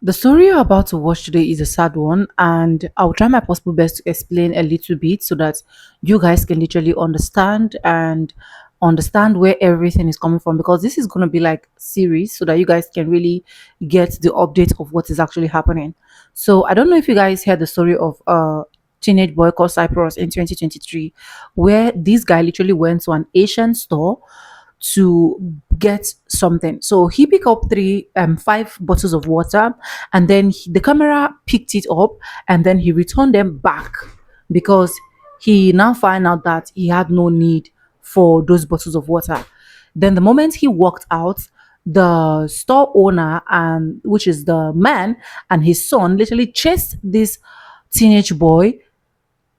The story you're about to watch today is a sad one, and I'll try my possible best to explain a little bit so that you guys can literally understand where everything is coming from, because this is going to be like series so that you guys can really get the update of what is actually happening. So I don't know if you guys heard the story of a teenage boy called Cyprus in 2023, where this guy literally went to an Asian store to get something. So he picked up five bottles of water, and then the camera picked it up, and then he returned them back because he now found out that he had no need for those bottles of water. Then the moment he walked out, the store owner, and which is the man, and his son literally chased this teenage boy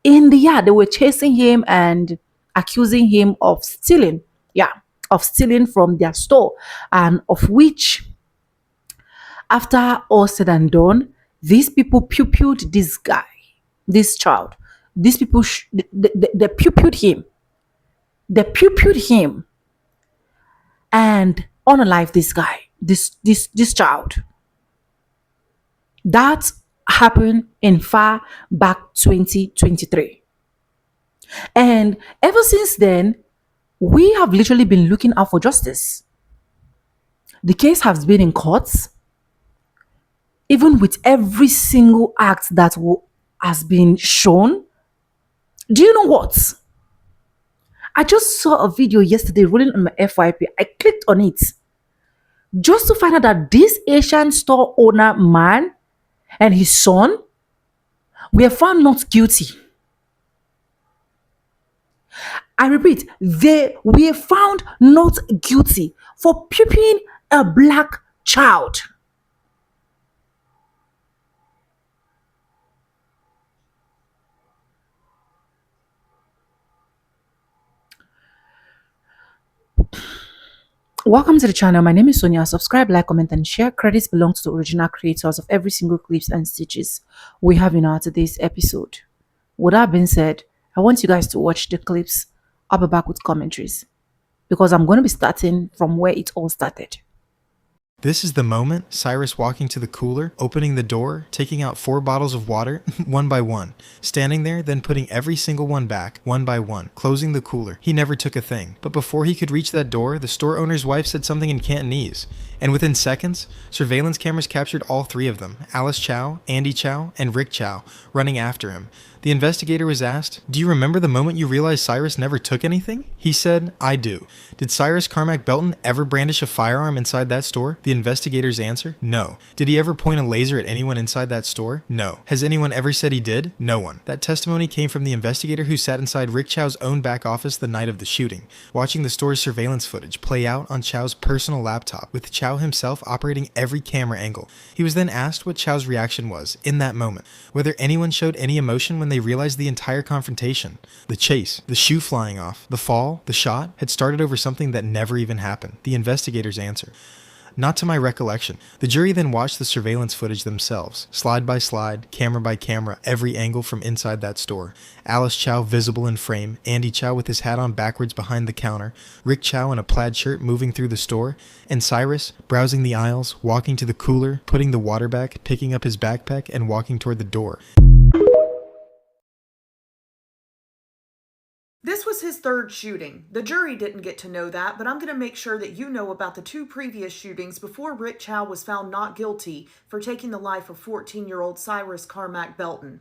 in the yard. They were chasing him and accusing him of stealing. Yeah, of stealing from their store. And of which, after all said and done, these people pupilled this guy, this child. These people, they pupilled him. They pupilled him and unalive this guy, this child. That happened in far back 2023. And ever since then, we have literally been looking out for justice. The case has been in courts, even with every single act that has been shown. Do you know what? I just saw a video yesterday rolling on my FYP. I clicked on it just to find out that this Asian store owner man and his son were found not guilty. I repeat, they were found not guilty for pupilling a black child. Welcome to the channel. My name is Sonia. Subscribe, like, comment, and share. Credits belong to the original creators of every single clips and stitches we have in our today's episode. With that being said, I want you guys to watch the clips. I'll be back with commentaries because I'm going to be starting from where it all started. This is the moment Cyrus walking to the cooler, opening the door, taking out 4 bottles of water, one by one, standing there, then putting every single one back, one by one, closing the cooler. He never took a thing. But before he could reach that door, the store owner's wife said something in Cantonese. And within seconds, surveillance cameras captured all 3 of them, Alice Chow, Andy Chow, and Rick Chow, running after him. The investigator was asked, "Do you remember the moment you realized Cyrus never took anything?" He said, "I do." Did Cyrus Carmack Belton ever brandish a firearm inside that store? The investigators answer, no. Did he ever point a laser at anyone inside that store? No. Has anyone ever said he did? No one. That testimony came from the investigator who sat inside Rick Chow's own back office the night of the shooting, watching the store's surveillance footage play out on Chow's personal laptop, with Chow himself operating every camera angle. He was then asked what Chow's reaction was, in that moment, whether anyone showed any emotion when they realized the entire confrontation, the chase, the shoe flying off, the fall, the shot, had started over something that never even happened. The investigators answer, "Not to my recollection." The jury then watched the surveillance footage themselves, slide by slide, camera by camera, every angle from inside that store. Alice Chow visible in frame, Andy Chow with his hat on backwards behind the counter, Rick Chow in a plaid shirt moving through the store, and Cyrus browsing the aisles, walking to the cooler, putting the water back, picking up his backpack, and walking toward the door. This was his third shooting. The jury didn't get to know that, but I'm going to make sure that you know about the 2 previous shootings before Rick Chow was found not guilty for taking the life of 14-year-old Cyrus Carmack Belton.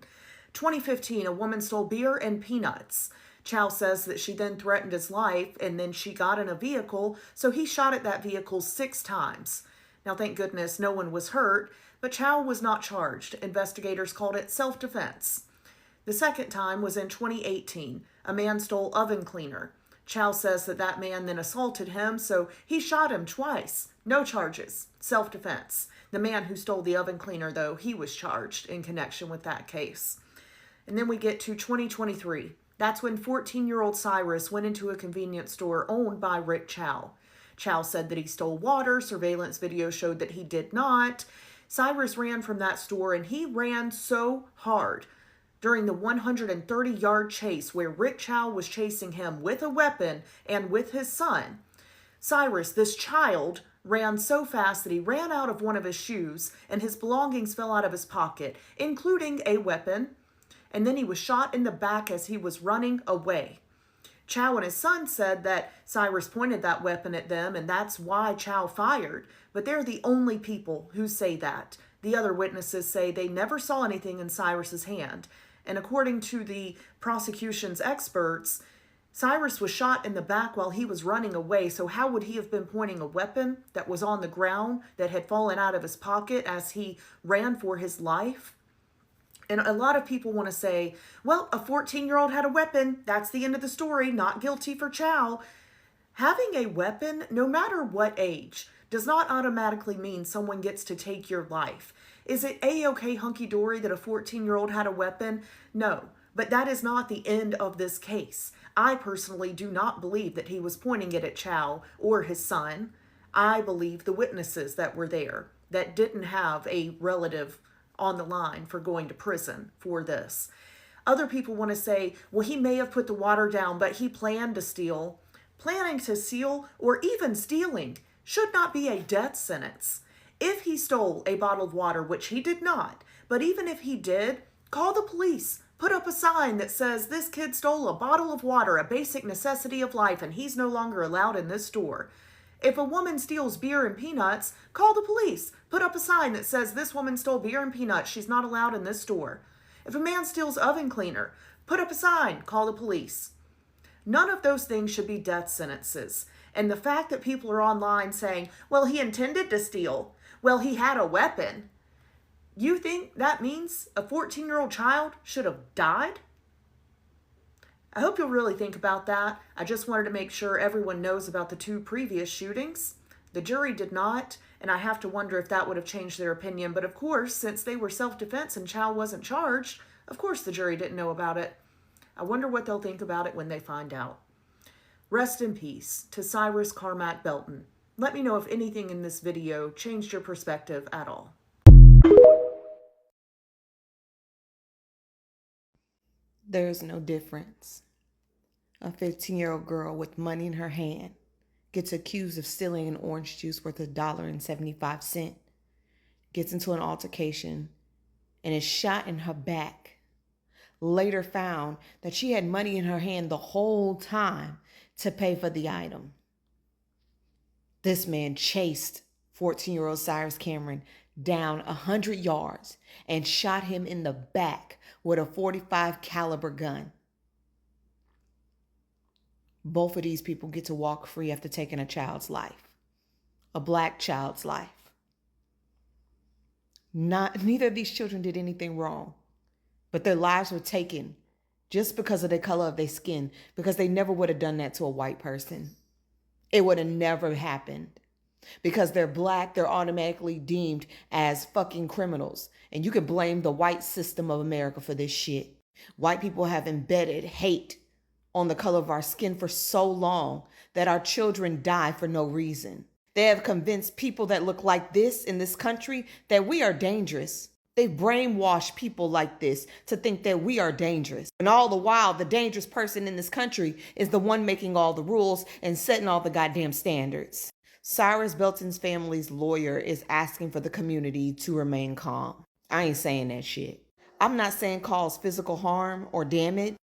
2015, a woman stole beer and peanuts. Chow says that she then threatened his life and then she got in a vehicle, so he shot at that vehicle 6 times. Now, thank goodness no one was hurt, but Chow was not charged. Investigators called it self-defense. The second time was in 2018. A man stole oven cleaner. Chow says that that man then assaulted him, so he shot him twice. No charges. Self-defense. The man who stole the oven cleaner, though, he was charged in connection with that case. And then we get to 2023. That's when 14-year-old Cyrus went into a convenience store owned by Rick Chow. Chow said that he stole water. Surveillance video showed that he did not. Cyrus ran from that store, and he ran so hard during the 130-yard chase where Rick Chow was chasing him with a weapon and with his son. Cyrus, this child, ran so fast that he ran out of one of his shoes and his belongings fell out of his pocket, including a weapon, and then he was shot in the back as he was running away. Chow and his son said that Cyrus pointed that weapon at them and that's why Chow fired, but they're the only people who say that. The other witnesses say they never saw anything in Cyrus's hand, and according to the prosecution's experts, Cyrus was shot in the back while he was running away, so how would he have been pointing a weapon that was on the ground that had fallen out of his pocket as he ran for his life? And a lot of people want to say, well, a 14-year-old had a weapon. That's the end of the story. Not guilty for Chow. Having a weapon, no matter what age, does not automatically mean someone gets to take your life. Is it a-okay hunky-dory that a 14-year-old had a weapon? No, but that is not the end of this case. I personally do not believe that he was pointing it at Chow or his son. I believe the witnesses that were there that didn't have a relative on the line for going to prison for this. Other people want to say, well, he may have put the water down, but he planned to steal. Planning to steal or even stealing should not be a death sentence. If he stole a bottle of water, which he did not, but even if he did, call the police. Put up a sign that says this kid stole a bottle of water, a basic necessity of life, and he's no longer allowed in this store. If a woman steals beer and peanuts, call the police. Put up a sign that says this woman stole beer and peanuts. She's not allowed in this store. If a man steals oven cleaner, put up a sign. Call the police. None of those things should be death sentences. And the fact that people are online saying, well, he intended to steal. Well, he had a weapon. You think that means a 14-year-old child should have died? I hope you'll really think about that. I just wanted to make sure everyone knows about the 2 previous shootings. The jury did not, and I have to wonder if that would have changed their opinion. But of course, since they were self-defense and Chow wasn't charged, of course the jury didn't know about it. I wonder what they'll think about it when they find out. Rest in peace to Cyrus Carmack Belton. Let me know if anything in this video changed your perspective at all. There's no difference. A 15-year-old girl with money in her hand gets accused of stealing an orange juice worth $1.75, gets into an altercation, and is shot in her back. Later found that she had money in her hand the whole time to pay for the item. This man chased 14-year-old Cyrus Cameron down 100 yards and shot him in the back with a .45 caliber gun. Both of these people get to walk free after taking a child's life, a black child's life. Neither of these children did anything wrong, but their lives were taken just because of the color of their skin, because they never would have done that to a white person. It would have never happened. Because they're black, they're automatically deemed as fucking criminals. And you can blame the white system of America for this shit. White people have embedded hate on the color of our skin for so long that our children die for no reason. They have convinced people that look like this in this country that we are dangerous. They brainwash people like this to think that we are dangerous. And all the while, the dangerous person in this country is the one making all the rules and setting all the goddamn standards. Cyrus Belton's family's lawyer is asking for the community to remain calm. I ain't saying that shit. I'm not saying cause physical harm or damage,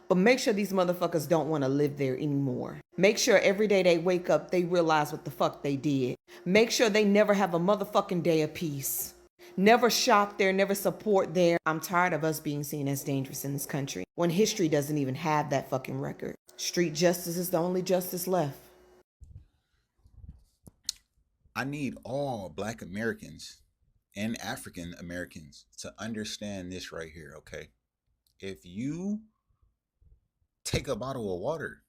but make sure these motherfuckers don't want to live there anymore. Make sure every day they wake up, they realize what the fuck they did. Make sure they never have a motherfucking day of peace. Never shop there, never support there. I'm tired of us being seen as dangerous in this country when history doesn't even have that fucking record. Street justice is the only justice left. I need all Black Americans and African Americans to understand this right here, okay? If you take a bottle of water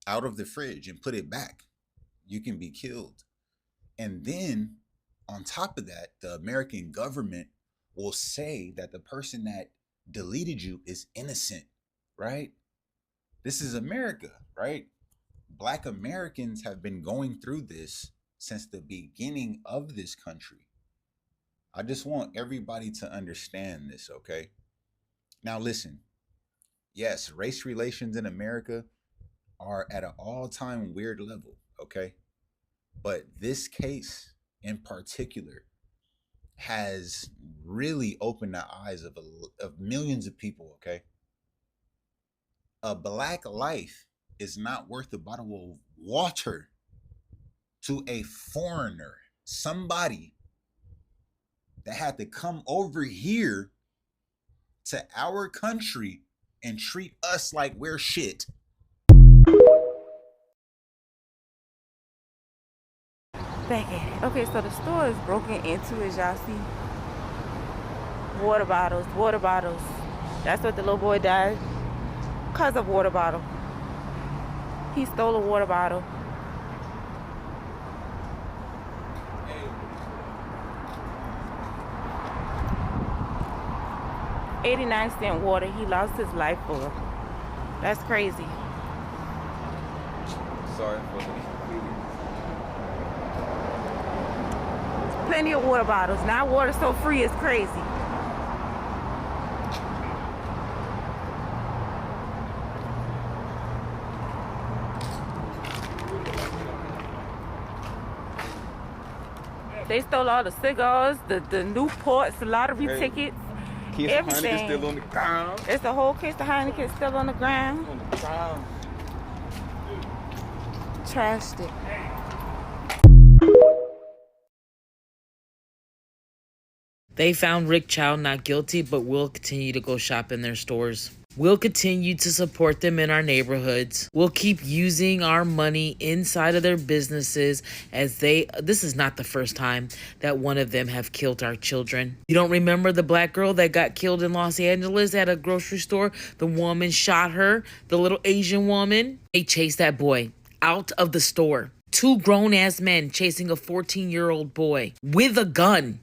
out of the fridge and put it back, you can be killed. And then on top of that, the American government will say that the person that deleted you is innocent, right? This is America, right? Black Americans have been going through this since the beginning of this country. I just want everybody to understand this, okay? Now listen, yes, race relations in America are at an all-time weird level, okay? But this case in particular has really opened the eyes of millions of people, okay? A black life is not worth a bottle of water to a foreigner, somebody that had to come over here to our country and treat us like we're shit. Back at it. Okay, so the store is broken into, as y'all see. Water bottles, water bottles. That's what the little boy died because of water bottle. He stole a water bottle. Hey. 89-cent water he lost his life for. That's crazy. Sorry for the... Plenty of water bottles. Now water so free is crazy. They stole all the cigars, the Newports, the lottery tickets, everything. Heineken's still on the ground. It's the whole case of Heineken still on the ground. On the ground. Trashed it. They found Rick Chow not guilty, but will continue to go shop in their stores. We'll continue to support them in our neighborhoods. We'll keep using our money inside of their businesses as this is not the first time that one of them have killed our children. You don't remember the black girl that got killed in Los Angeles at a grocery store? The woman shot her, the little Asian woman. They chased that boy out of the store. 2 grown-ass men chasing a 14-year-old boy with a gun.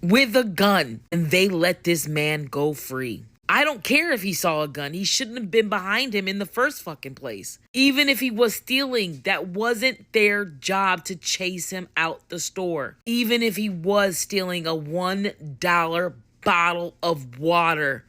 And they let this man go free. I don't care if he saw a gun. He shouldn't have been behind him in the first fucking place. Even if he was stealing, that wasn't their job to chase him out the store. Even if he was stealing a $1 bottle of water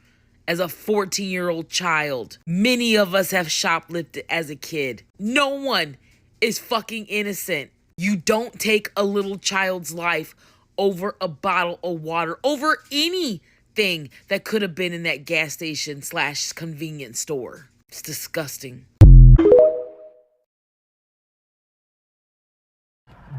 as a 14-year-old child. Many of us have shoplifted as a kid. No one is fucking innocent. You don't take a little child's life over a bottle of water, over anything that could have been in that gas station / convenience store. It's disgusting.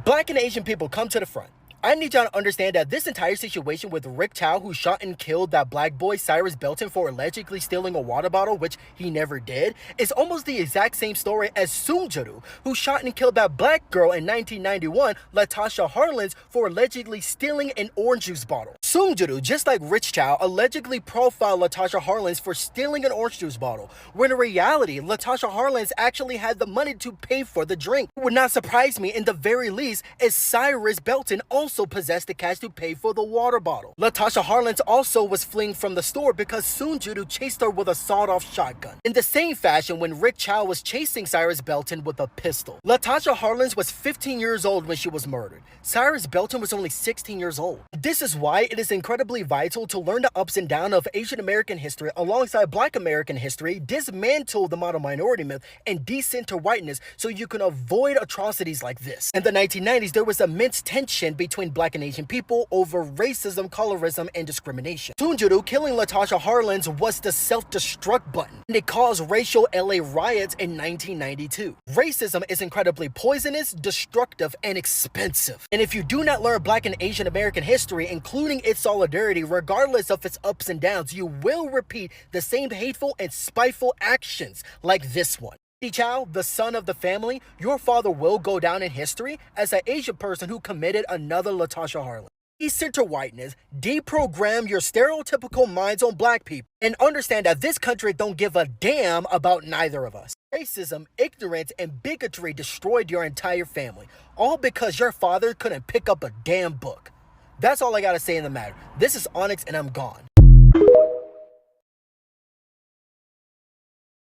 Black and Asian people, come to the front. I need y'all to understand that this entire situation with Rick Chow, who shot and killed that black boy Cyrus Belton for allegedly stealing a water bottle, which he never did, is almost the exact same story as Soonjaru, who shot and killed that black girl in 1991, Latasha Harlins, for allegedly stealing an orange juice bottle. Soonjaru, just like Rick Chow, allegedly profiled Latasha Harlins for stealing an orange juice bottle, when in reality, Latasha Harlins actually had the money to pay for the drink. It would not surprise me in the very least if Cyrus Belton also possessed the cash to pay for the water bottle. Latasha Harlins also was fleeing from the store because Soonjaru chased her with a sawed-off shotgun. In the same fashion when Rick Chow was chasing Cyrus Belton with a pistol. Latasha Harlins was 15 years old when she was murdered. Cyrus Belton was only 16 years old. This is why it is incredibly vital to learn the ups and downs of Asian American history alongside Black American history, dismantle the model minority myth, and decenter whiteness so you can avoid atrocities like this. In the 1990s, there was immense tension between Black and Asian people over racism, colorism, and discrimination. Soonjaru killing Latasha Harlins was the self-destruct button, and it caused racial LA riots in 1992. Racism is incredibly poisonous, destructive, and expensive. And if you do not learn Black and Asian American history, including its solidarity, regardless of its ups and downs, you will repeat the same hateful and spiteful actions like this one. Chow, the son of the family, your father will go down in history as an Asian person who committed another Latasha Harlin. Decenter whiteness, deprogram your stereotypical minds on Black people, and understand that this country don't give a damn about neither of us. Racism, ignorance, and bigotry destroyed your entire family, all because your father couldn't pick up a damn book. That's all I gotta say in the matter. This is Onyx, and I'm gone.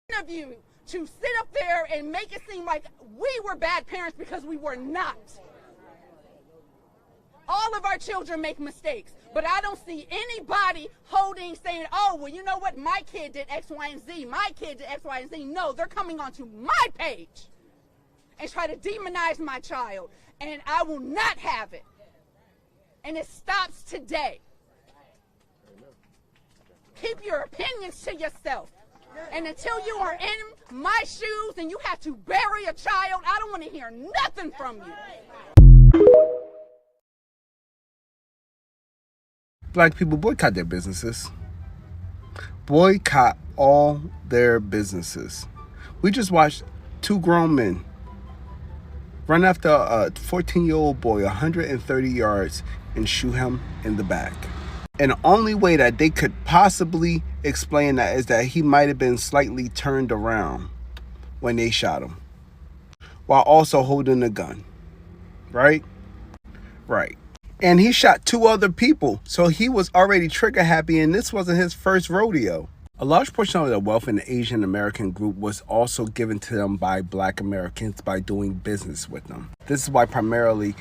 Interview to sit up there and make it seem like we were bad parents because we were not. All of our children make mistakes, but I don't see anybody saying, oh, well, you know what? My kid did X, Y, and Z. My kid did X, Y, and Z. No, they're coming onto my page and try to demonize my child. And I will not have it. And it stops today. Keep your opinions to yourself. And until you are in my shoes and you have to bury a child, I don't want to hear nothing from you. Black people, boycott their businesses. Boycott all their businesses. We just watched two grown men run after a 14-year-old boy 130 yards and shoot him in the back. And the only way that they could possibly explain that is that he might have been slightly turned around when they shot him, while also holding a gun. Right? Right. And he shot two other people, so he was already trigger happy, and this wasn't his first rodeo. A large portion of the wealth in the Asian American group was also given to them by Black Americans by doing business with them. This is why primarily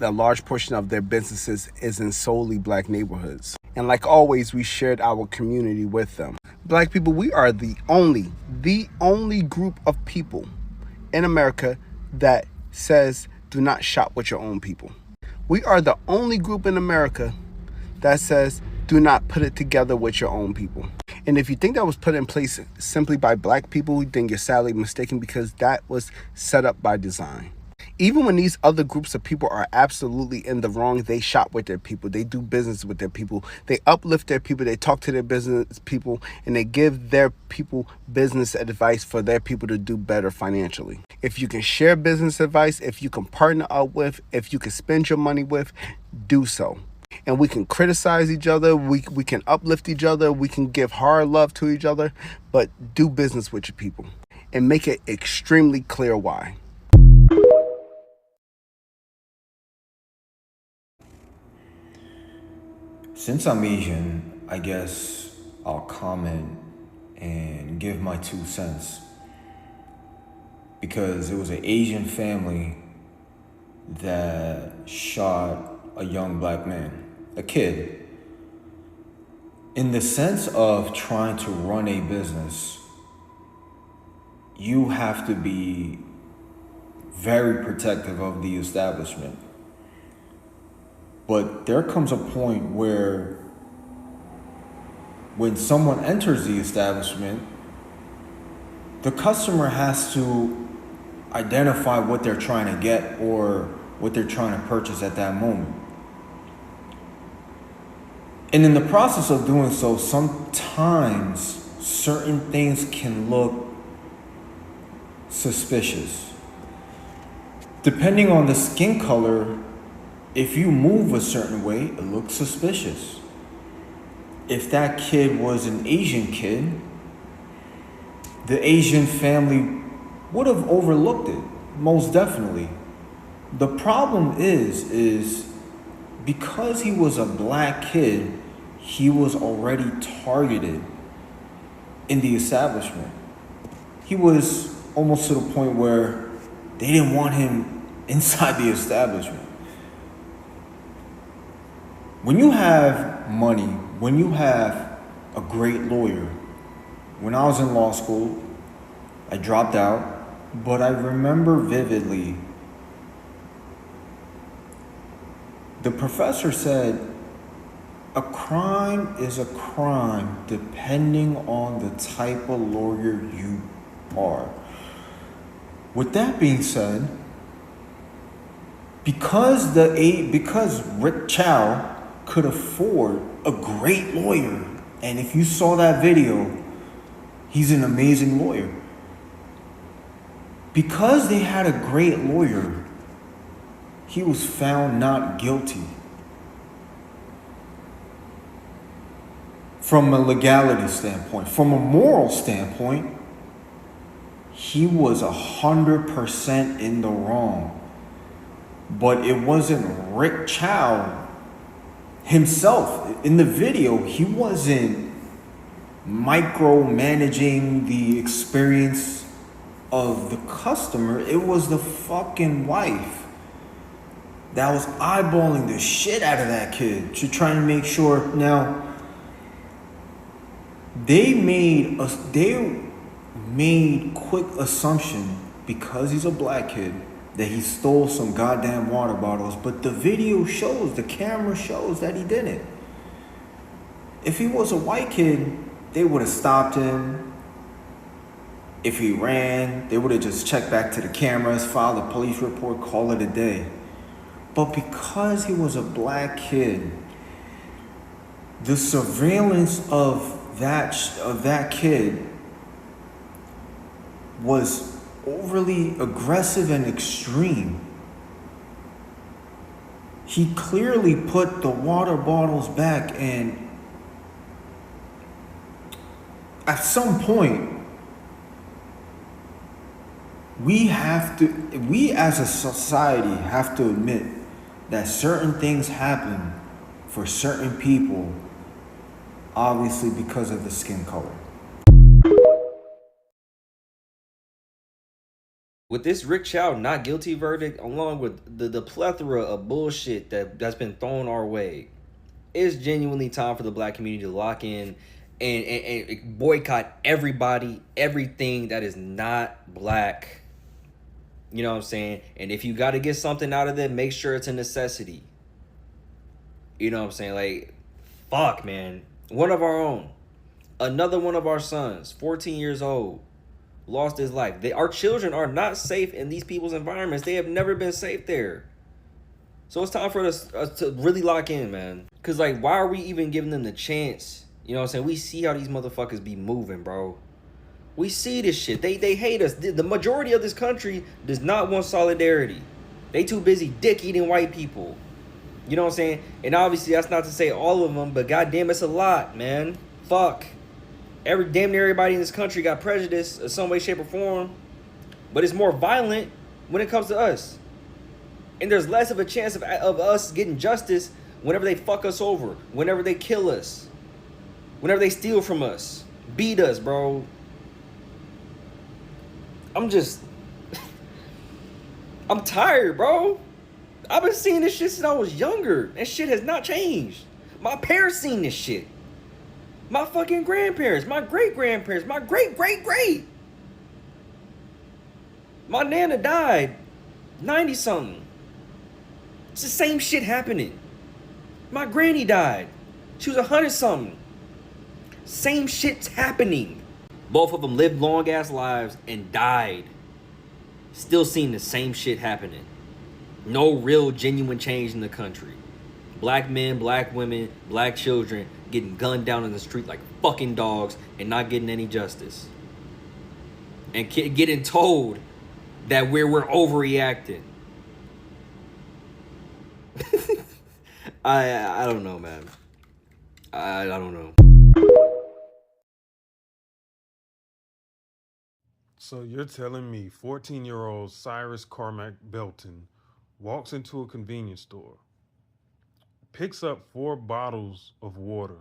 a large portion of their businesses is in solely Black neighborhoods. And like always, we shared our community with them. Black people, we are the only group of people in America that says do not shop with your own people. We are the only group in America that says do not put it together with your own people. And if you think that was put in place simply by Black people, then you're sadly mistaken, because that was set up by design. Even when these other groups of people are absolutely in the wrong, they shop with their people, they do business with their people, they uplift their people, they talk to their business people, and they give their people business advice for their people to do better financially. If you can share business advice, if you can partner up with, if you can spend your money with, do so. And we can criticize each other, we can uplift each other, we can give hard love to each other, but do business with your people and make it extremely clear why. Since I'm Asian, I guess I'll comment and give my 2 cents. Because it was an Asian family that shot a young Black man, a kid. In the sense of trying to run a business, you have to be very protective of the establishment. But there comes a point where when someone enters the establishment, the customer has to identify what they're trying to get or what they're trying to purchase at that moment. And in the process of doing so, sometimes certain things can look suspicious. Depending on the skin color, if you move a certain way, it looks suspicious. If that kid was an Asian kid, the Asian family would have overlooked it, most definitely. The problem is because he was a Black kid, he was already targeted in the establishment. He was almost to the point where they didn't want him inside the establishment. When you have money, when you have a great lawyer, when I was in law school, I dropped out, but I remember vividly, the professor said, a crime is a crime depending on the type of lawyer you are. With that being said, because Rick Chow could afford a great lawyer, and if you saw that video, he's an amazing lawyer. Because they had a great lawyer, he was found not guilty. From a legality standpoint, from a moral standpoint, he was 100% in the wrong. But it wasn't Rick Chow himself. In the video, he wasn't micromanaging the experience of the customer. It was the fucking wife that was eyeballing the shit out of that kid to try and make sure. Now, they made quick assumption because he's a black kid, that he stole some goddamn water bottles, but the video shows, the camera shows that he didn't. If he was a white kid, they would have stopped him. If he ran, they would have just checked back to the cameras, filed a police report, call it a day. But because he was a black kid, the surveillance of that kid was overly aggressive and extreme. He clearly put the water bottles back, and at some point, we as a society have to admit that certain things happen for certain people, obviously because of the skin color. With this Rick Chow not guilty verdict, along with the plethora of bullshit that's been thrown our way, it's genuinely time for the black community to lock in and boycott everybody, everything that is not black. You know what I'm saying? And if you got to get something out of it, make sure it's a necessity. You know what I'm saying? Like, fuck, man. One of our own. Another one of our sons, 14 years old, lost his life. Our children are not safe in these people's environments. They have never been safe there. So it's time for us to really lock in, man. Because, like, why are we even giving them the chance? You know what I'm saying? We see how these motherfuckers be moving, bro. We see this shit. They hate us. The majority of this country does not want solidarity. They too busy dick-eating white people. You know what I'm saying? And obviously, that's not to say all of them, but goddamn, it's a lot, man. Fuck. Damn near everybody in this country got prejudice in some way, shape, or form. But it's more violent when it comes to us. And there's less of a chance of us getting justice whenever they fuck us over, whenever they kill us, whenever they steal from us, beat us, bro. I'm tired, bro. I've been seeing this shit since I was younger, and shit has not changed. My parents seen this shit. My fucking grandparents, my great-grandparents, my great-great-great. My nana died 90-something. It's the same shit happening. My granny died. She was 100-something. Same shit's happening. Both of them lived long-ass lives and died. Still seeing the same shit happening. No real genuine change in the country. Black men, black women, black children getting gunned down in the street like fucking dogs and not getting any justice. And getting told that we're overreacting. I don't know, man. I don't know. So you're telling me 14-year-old Cyrus Belton walks into a convenience store, picks up 4 bottles of water,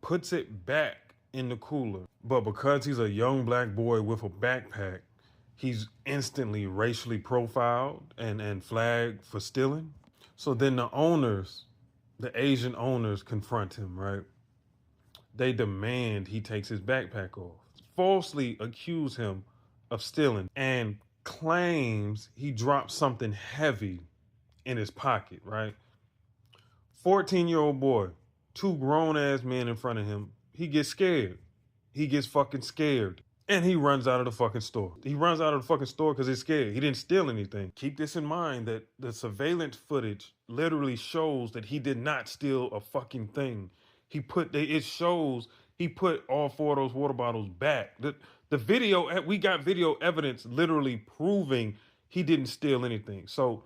puts it back in the cooler, but because he's a young black boy with a backpack, he's instantly racially profiled and flagged for stealing? So then the Asian owners confront him, right? They demand he takes his backpack off, falsely accuse him of stealing, and claims he dropped something heavy in his pocket, right? 14-year-old boy, 2 grown-ass men in front of him. He gets scared. He gets fucking scared. And he runs out of the fucking store. He runs out of the fucking store because he's scared. He didn't steal anything. Keep this in mind that the surveillance footage literally shows that he did not steal a fucking thing. It shows he put all 4 of those water bottles back. The video, we got video evidence literally proving he didn't steal anything. So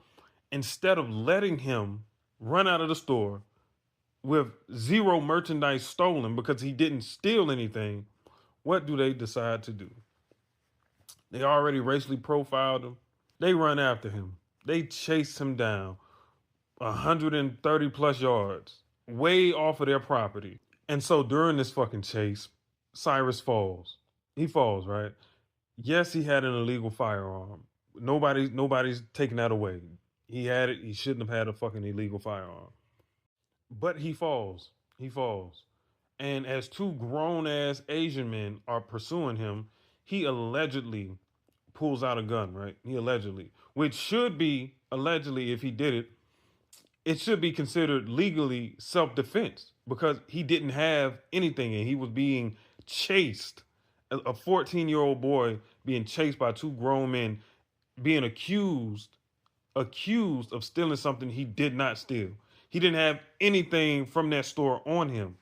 instead of letting him run out of the store with 0 merchandise stolen because he didn't steal anything, what do they decide to do? They already racially profiled him. They run after him. They chase him down 130 plus yards, way off of their property. And so during this fucking chase, Cyrus falls. He falls, right? Yes, he had an illegal firearm. Nobody's taking that away. He had it. He shouldn't have had a fucking illegal firearm. But he falls. He falls. And as 2 grown-ass Asian men are pursuing him, he allegedly pulls out a gun, right? He allegedly, which should be, allegedly, if he did it, it should be considered legally self-defense because he didn't have anything and he was being chased. A 14-year-old boy being chased by two grown men, being accused of stealing something he did not steal. He didn't have anything from that store on him.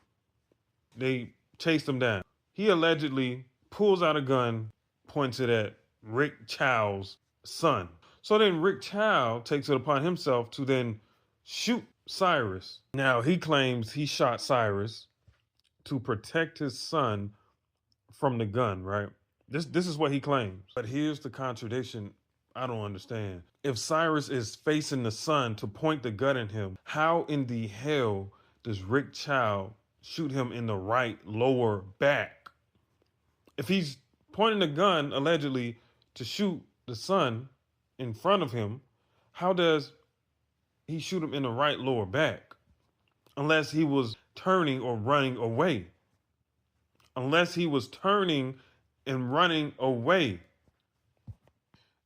They chased him down. He allegedly pulls out a gun, points it at Rick Chow's son. So then Rick Chow takes it upon himself to then shoot Cyrus. Now he claims he shot Cyrus to protect his son from the gun, right? This is what he claims. But here's the contradiction I don't understand. If Cyrus is facing the son to point the gun at him, how in the hell does Rick Chow shoot him in the right lower back? If he's pointing the gun allegedly to shoot the son in front of him, how does he shoot him in the right lower back? Unless he was turning or running away. Unless he was turning and running away.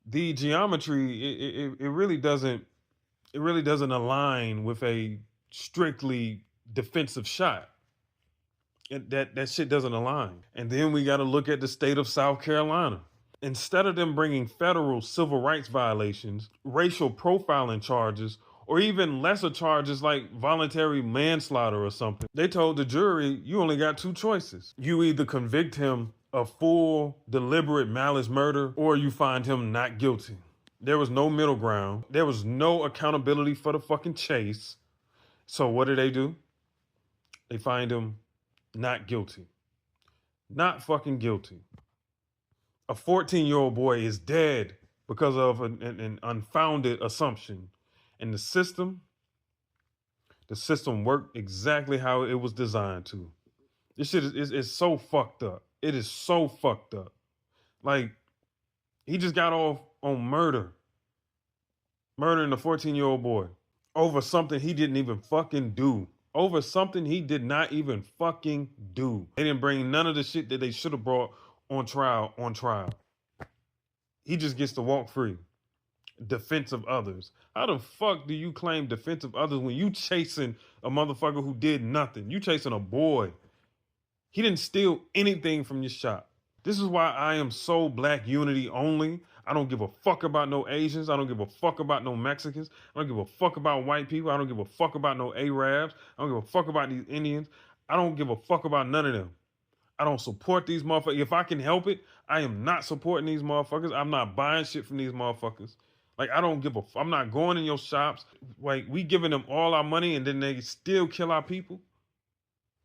The geometry, it really doesn't align with a strictly defensive shot. That shit doesn't align. And then we got to look at the state of South Carolina. Instead of them bringing federal civil rights violations, racial profiling charges, or even lesser charges like voluntary manslaughter or something, they told the jury, you only got two choices. You either convict him of full deliberate malice murder or you find him not guilty. There was no middle ground. There was no accountability for the fucking chase. So what do? They find him not guilty. Not fucking guilty. A 14-year-old boy is dead because of an unfounded assumption. And the system worked exactly how it was designed to. This shit is so fucked up. It is so fucked up. Like, he just got off on murdering a 14-year-old boy over something he didn't even fucking do. Over something he did not even fucking do. They didn't bring none of the shit that they should have brought on trial. He just gets to walk free. Defense of others. How the fuck do you claim defense of others when you chasing a motherfucker who did nothing? You chasing a boy. He didn't steal anything from your shop. This is why I am so black unity only. I don't give a fuck about no Asians. I don't give a fuck about no Mexicans. I don't give a fuck about white people. I don't give a fuck about no Arabs. I don't give a fuck about these Indians. I don't give a fuck about none of them. I don't support these motherfuckers. If I can help it, I am not supporting these motherfuckers. I'm not buying shit from these motherfuckers. Like, I don't give a I'm not going in your shops. Like, we giving them all our money and then they still kill our people?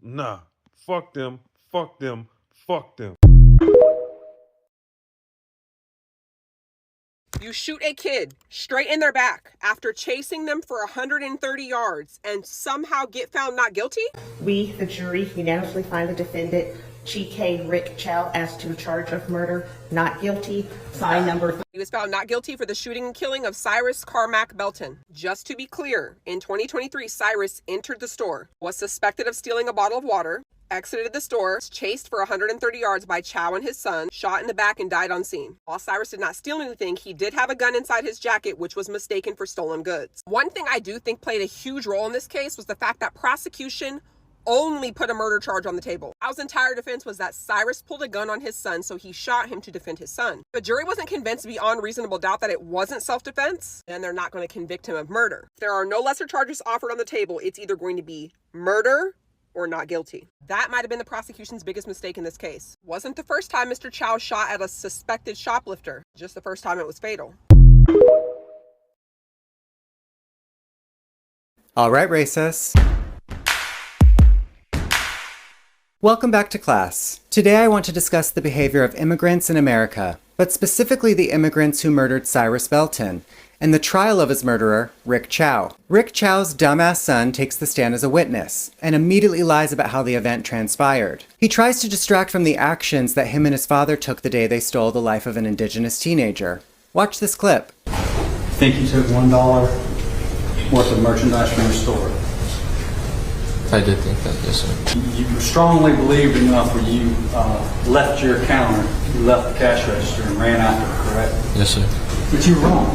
Nah. Fuck them. Fuck them. Fuck them. You shoot a kid straight in their back after chasing them for 130 yards and somehow get found not guilty? We, the jury, unanimously find the defendant, GK Rick Chow, as to charge of murder, not guilty. Sign number. He was found not guilty for the shooting and killing of Cyrus Carmack Belton. Just to be clear, in 2023, Cyrus entered the store, was suspected of stealing a bottle of water, exited the store, was chased for 130 yards by Chow and his son, shot in the back and died on scene. While Cyrus did not steal anything, he did have a gun inside his jacket, which was mistaken for stolen goods. One thing I do think played a huge role in this case was the fact that prosecution only put a murder charge on the table. Chow's entire defense was that Cyrus pulled a gun on his son, so he shot him to defend his son. The jury wasn't convinced beyond reasonable doubt that it wasn't self-defense, then they're not going to convict him of murder. If there are no lesser charges offered on the table, it's either going to be murder or not guilty. That might have been the prosecution's biggest mistake in this case. Wasn't the first time Mr. Chow shot at a suspected shoplifter, just the first time it was fatal. All right, racists. Welcome back to class. Today I want to discuss the behavior of immigrants in America, but specifically the immigrants who murdered Cyrus Belton, and the trial of his murderer, Rick Chow. Rick Chow's dumbass son takes the stand as a witness, and immediately lies about how the event transpired. He tries to distract from the actions that him and his father took the day they stole the life of an indigenous teenager. Watch this clip. Think you took $1 worth of merchandise from your store. I did think that, yes, sir. You strongly believed enough where you left your counter, you left the cash register and ran after her, correct? Yes, sir. But you were wrong.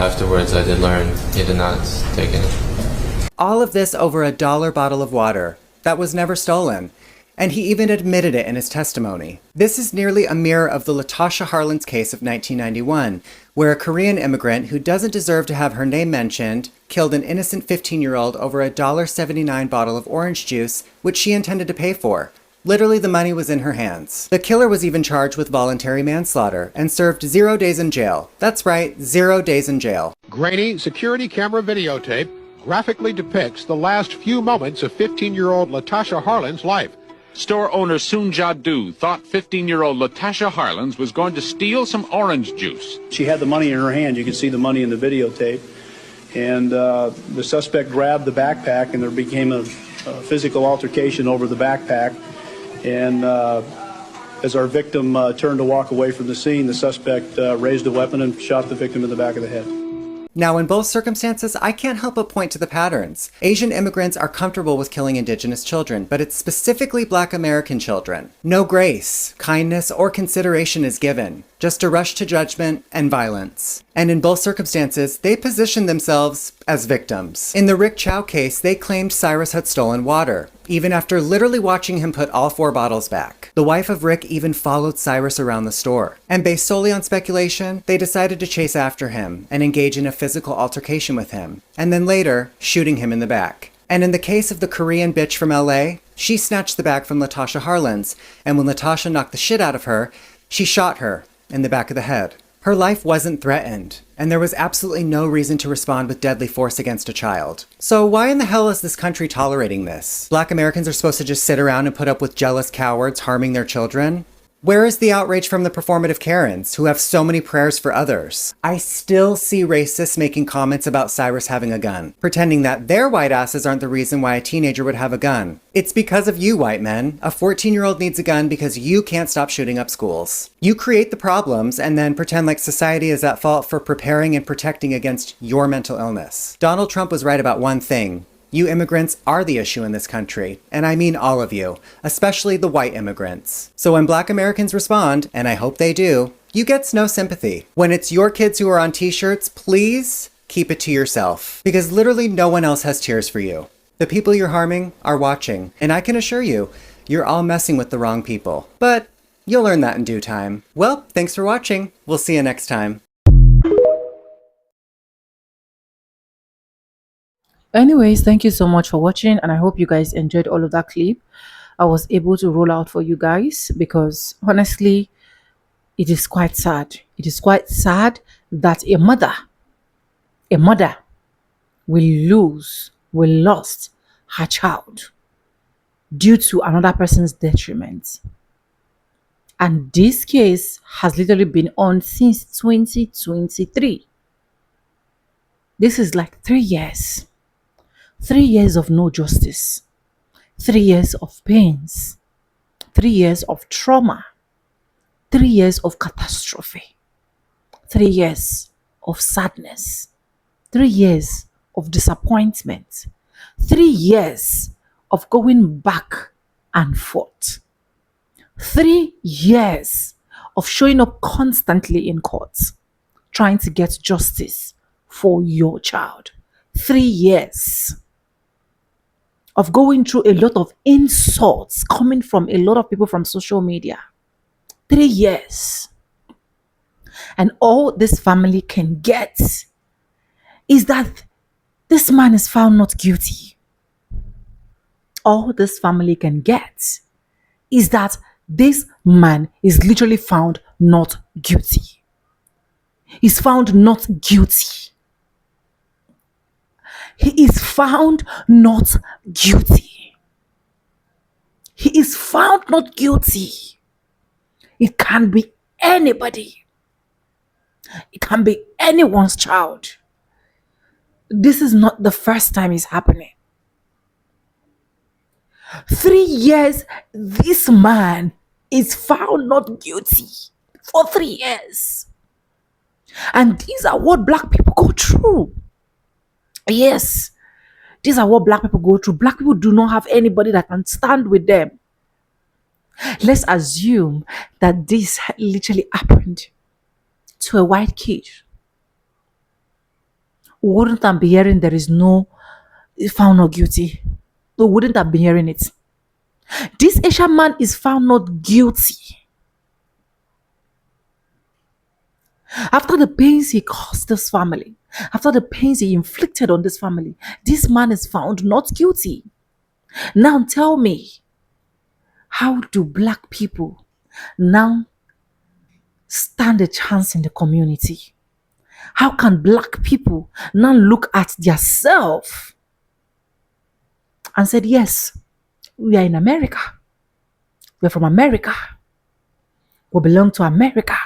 Afterwards, I did learn he did not take any. All of this over a $1 bottle of water that was never stolen. And he even admitted it in his testimony. This is nearly a mirror of the Latasha Harlins case of 1991, where a Korean immigrant who doesn't deserve to have her name mentioned killed an innocent 15-year-old over a $1.79 bottle of orange juice, which she intended to pay for. Literally, the money was in her hands. The killer was even charged with voluntary manslaughter and served 0 days in jail. That's right, 0 days in jail. Grainy security camera videotape graphically depicts the last few moments of 15-year-old Latasha Harlan's life. Store owner Soon Ja-do thought 15-year-old Latasha Harlins was going to steal some orange juice. She had the money in her hand. You can see the money in the videotape. And the suspect grabbed the backpack, and there became a physical altercation over the backpack. And as our victim turned to walk away from the scene, the suspect raised a weapon and shot the victim in the back of the head. Now, in both circumstances, I can't help but point to the patterns. Asian immigrants are comfortable with killing indigenous children, but it's specifically Black American children. No grace, kindness, or consideration is given, just a rush to judgment and violence. And in both circumstances, they position themselves as victims. In the Rick Chow case, they claimed Cyrus had stolen water, even after literally watching him put all 4 bottles back. The wife of Rick even followed Cyrus around the store. And based solely on speculation, they decided to chase after him and engage in a physical altercation with him, and then later, shooting him in the back. And in the case of the Korean bitch from LA, she snatched the bag from Latasha Harlins, and when Latasha knocked the shit out of her, she shot her in the back of the head. Her life wasn't threatened, and there was absolutely no reason to respond with deadly force against a child. So why in the hell is this country tolerating this? Black Americans are supposed to just sit around and put up with jealous cowards harming their children? Where is the outrage from the performative Karens, who have so many prayers for others? I still see racists making comments about Cyrus having a gun, pretending that their white asses aren't the reason why a teenager would have a gun. It's because of you, white men. A 14-year-old needs a gun because you can't stop shooting up schools. You create the problems and then pretend like society is at fault for preparing and protecting against your mental illness. Donald Trump was right about one thing. You immigrants are the issue in this country, and I mean all of you, especially the white immigrants. So when Black Americans respond, and I hope they do, you get no sympathy. When it's your kids who are on t-shirts, please keep it to yourself, because literally no one else has tears for you. The people you're harming are watching, and I can assure you, you're all messing with the wrong people. But you'll learn that in due time. Well, thanks for watching. We'll see you next time. Anyways, thank you so much for watching, and I hope you guys enjoyed all of that clip I was able to roll out for you guys, because honestly, it is quite sad. It is quite sad that a mother will lost her child due to another person's detriment. And this case has literally been on since 2023. This is like 3 years. 3 years of no justice, 3 years of pains, 3 years of trauma, 3 years of catastrophe, 3 years of sadness, 3 years of disappointment, 3 years of going back and forth, 3 years of showing up constantly in court, trying to get justice for your child. 3 years of going through a lot of insults coming from a lot of people from social media. 3 years. And all this family can get is that this man is found not guilty. All this family can get is that this man is literally found not guilty. He's found not guilty. He is found not guilty. He is found not guilty. It can be anybody. It can be anyone's child. This is not the first time it's happening. 3 years, this man is found not guilty for 3 years. And these are what Black people go through. Yes, These are what black people go through. Black people do not have anybody that can stand with them. Let's assume that this literally happened to a white kid. Wouldn't I be hearing there is no found not guilty? We wouldn't have been hearing it. This Asian man is found not guilty. After the pains he caused this family, after the pains he inflicted on this family, this man is found not guilty. Now tell me, how do black people now stand a chance in the community? How can black people now look at themselves and said, yes, we are in America. We're from America. We belong to America.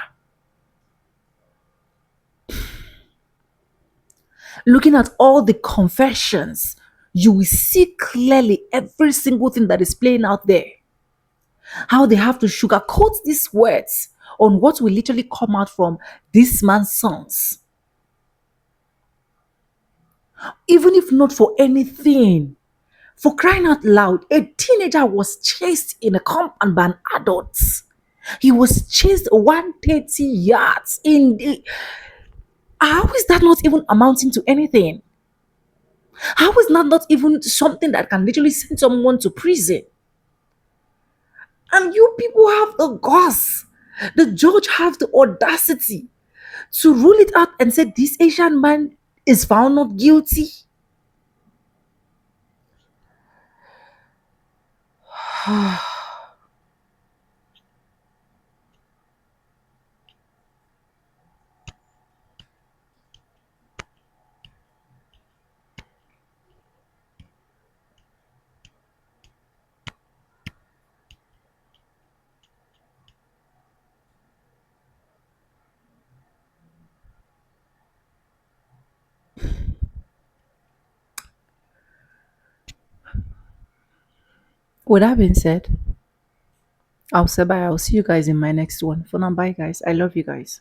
Looking at all the confessions, you will see clearly every single thing that is playing out there. How they have to sugarcoat these words on what will literally come out from this man's sons. Even if not for anything, for crying out loud, a teenager was chased in a compound by an adult. He was chased 130 yards in the... How is that not even amounting to anything? How is that not even something that can literally send someone to prison? And you people have the guts. The judge have the audacity to rule it out and say this Asian man is found not guilty. With that being said, I'll say bye. I'll see you guys in my next one. For now, bye guys. I love you guys.